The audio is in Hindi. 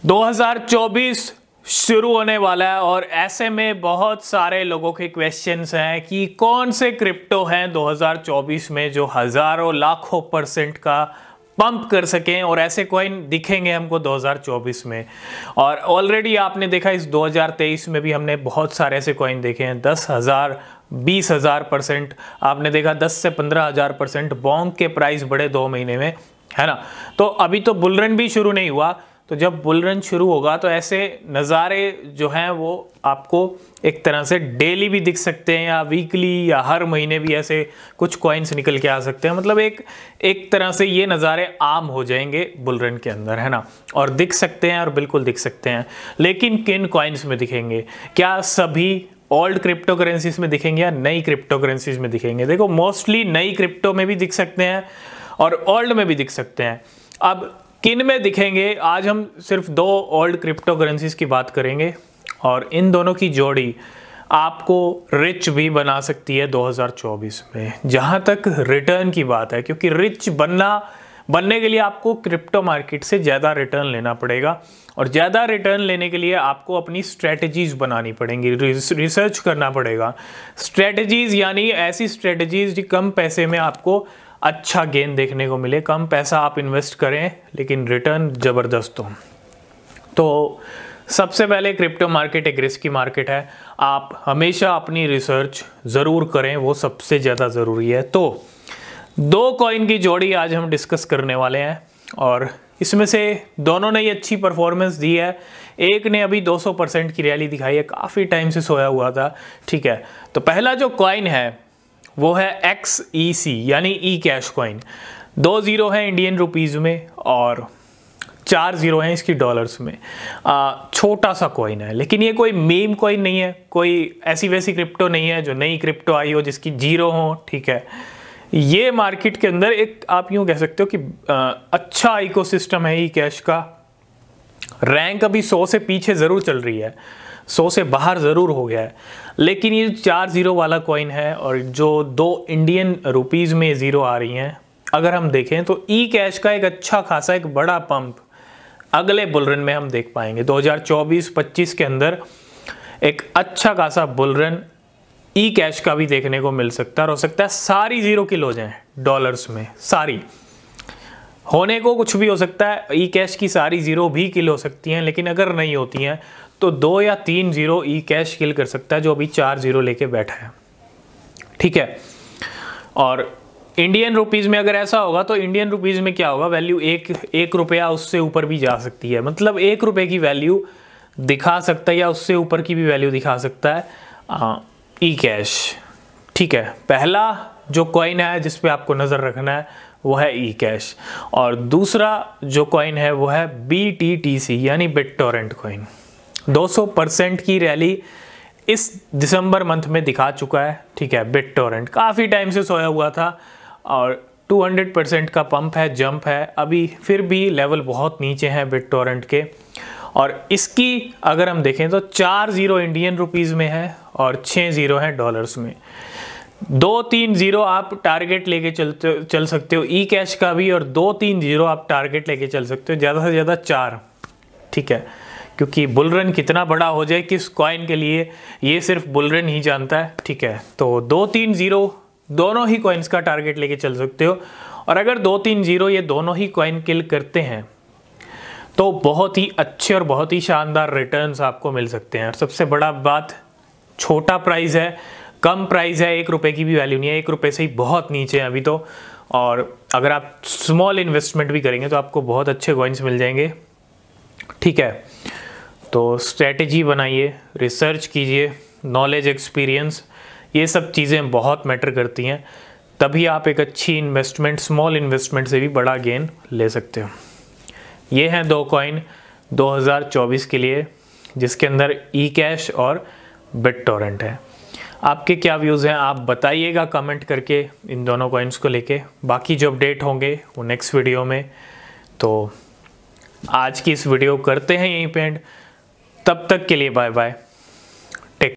2024 शुरू होने वाला है और ऐसे में बहुत सारे लोगों के क्वेश्चंस हैं कि कौन से क्रिप्टो हैं 2024 में जो हजारों लाखों % का पंप कर सकें और ऐसे कॉइन दिखेंगे हमको 2024 में। और ऑलरेडी आपने देखा इस 2023 में भी हमने बहुत सारे ऐसे कॉइन देखे हैं, 10,000 20,000 % आपने देखा, 10 से 15,000 % बॉन्ग के प्राइस बढ़े 2 महीने में, है ना। तो अभी तो बुल रन भी शुरू नहीं हुआ, तो जब बुल रन शुरू होगा तो ऐसे नज़ारे जो हैं वो आपको एक तरह से डेली भी दिख सकते हैं या वीकली या हर महीने भी ऐसे कुछ कॉइन्स निकल के आ सकते हैं। मतलब एक तरह से ये नज़ारे आम हो जाएंगे बुल रन के अंदर, है ना। और दिख सकते हैं और बिल्कुल दिख सकते हैं, लेकिन किन कॉइन्स में दिखेंगे? क्या सभी ओल्ड क्रिप्टो करेंसीज में दिखेंगे या नई क्रिप्टो करेंसीज में दिखेंगे? देखो, मोस्टली नई क्रिप्टो में भी दिख सकते हैं और ओल्ड में भी दिख सकते हैं। अब किन में दिखेंगे? आज हम सिर्फ 2 ओल्ड क्रिप्टो करेंसीज की बात करेंगे और इन दोनों की जोड़ी आपको रिच भी बना सकती है 2024 में, जहां तक रिटर्न की बात है। क्योंकि रिच बनने के लिए आपको क्रिप्टो मार्केट से ज़्यादा रिटर्न लेना पड़ेगा और ज़्यादा रिटर्न लेने के लिए आपको अपनी स्ट्रेटजीज़ बनानी पड़ेंगी, रिसर्च करना पड़ेगा। स्ट्रेटजीज़ यानी ऐसी स्ट्रेटजीज़ जो कम पैसे में आपको अच्छा गेन देखने को मिले, कम पैसा आप इन्वेस्ट करें लेकिन रिटर्न ज़बरदस्त हो। तो सबसे पहले क्रिप्टो मार्केट एक रिस्की मार्केट है, आप हमेशा अपनी रिसर्च ज़रूर करें, वो सबसे ज़्यादा ज़रूरी है। तो 2 कॉइन की जोड़ी आज हम डिस्कस करने वाले हैं और इसमें से दोनों ने ही अच्छी परफॉर्मेंस दी है। एक ने अभी 200% की रैली दिखाई है, काफ़ी टाइम से सोया हुआ था, ठीक है। तो पहला जो कॉइन है वो है XEC यानी ई कैश कॉइन। 2 ज़ीरो है इंडियन रुपीज़ में और 4 ज़ीरो हैं इसकी डॉलर्स में। छोटा सा कॉइन है, लेकिन ये कोई मीम कॉइन नहीं है, कोई ऐसी वैसी क्रिप्टो नहीं है जो नई क्रिप्टो आई हो जिसकी 0 हो, ठीक है। ये मार्केट के अंदर एक आप यूँ कह सकते हो कि अच्छा इकोसिस्टम है ई कैश का। रैंक अभी 100 से पीछे ज़रूर चल रही है, 100 से बाहर ज़रूर हो गया है, लेकिन ये 4 ज़ीरो वाला कॉइन है और जो 2 इंडियन रुपीज़ में ज़ीरो आ रही हैं, अगर हम देखें तो ई कैश का एक अच्छा खासा एक बड़ा पंप अगले बुल रन में हम देख पाएंगे। 2024-25 के अंदर एक अच्छा खासा बुल रन ई कैश का भी देखने को मिल सकता है और हो सकता है सारी ज़ीरो किल हो जाएँ डॉलर्स में। सारी होने को कुछ भी हो सकता है, ई कैश की सारी ज़ीरो भी किल हो सकती हैं, लेकिन अगर नहीं होती हैं तो 2 या 3 ज़ीरो ई कैश किल कर सकता है जो अभी 4 ज़ीरो लेके बैठा है, ठीक है। और इंडियन रुपीज़ में अगर ऐसा होगा तो इंडियन रुपीज़ में क्या होगा, वैल्यू एक रुपया उससे ऊपर भी जा सकती है। मतलब 1 रुपये की वैल्यू दिखा सकता है या उससे ऊपर की भी वैल्यू दिखा सकता है ई कैश, ठीक है। पहला जो कॉइन है जिस पे आपको नज़र रखना है वो है ई कैश और दूसरा जो कॉइन है वो है BTTC यानी बिटटोरेंट कॉइन। 200% की रैली इस दिसंबर मंथ में दिखा चुका है, ठीक है। बिटटोरेंट काफ़ी टाइम से सोया हुआ था और 200% का पंप है, जंप है। अभी फिर भी लेवल बहुत नीचे हैं बिटटोरेंट के और इसकी अगर हम देखें तो 4 ज़ीरो इंडियन रुपीज़ में है और 6 ज़ीरो हैं डॉलर्स में। 2-3 ज़ीरो आप टारगेट लेके चल सकते हो ई कैश का भी और 2-3 ज़ीरो आप टारगेट लेके चल सकते हो, ज़्यादा से ज़्यादा 4, ठीक है। क्योंकि बुल रन कितना बड़ा हो जाए किस कॉइन के लिए ये सिर्फ बुल रन ही जानता है, ठीक है। तो 2-3 ज़ीरो दोनों ही कॉइन्स का टारगेट लेके चल सकते हो और अगर 2-3 ज़ीरो ये दोनों ही कॉइन किल करते हैं तो बहुत ही अच्छे और बहुत ही शानदार रिटर्न्स आपको मिल सकते हैं। और सबसे बड़ा बात, छोटा प्राइस है, कम प्राइस है, 1 रुपये की भी वैल्यू नहीं है, 1 रुपये से ही बहुत नीचे है अभी तो। और अगर आप स्मॉल इन्वेस्टमेंट भी करेंगे तो आपको बहुत अच्छे कॉइन्स मिल जाएंगे, ठीक है। तो स्ट्रेटजी बनाइए, रिसर्च कीजिए, नॉलेज, एक्सपीरियंस, ये सब चीज़ें बहुत मैटर करती हैं, तभी आप एक अच्छी इन्वेस्टमेंट, स्मॉल इन्वेस्टमेंट से भी बड़ा गेन ले सकते हो। ये हैं 2 कॉइन 2024 के लिए जिसके अंदर ई कैश और बिटटोरेंट है। आपके क्या व्यूज़ हैं आप बताइएगा कमेंट करके इन दोनों कॉइन्स को लेके। बाकी जो अपडेट होंगे वो नेक्स्ट वीडियो में। तो आज की इस वीडियो करते हैं यहीं पे एंड, तब तक के लिए बाय बाय।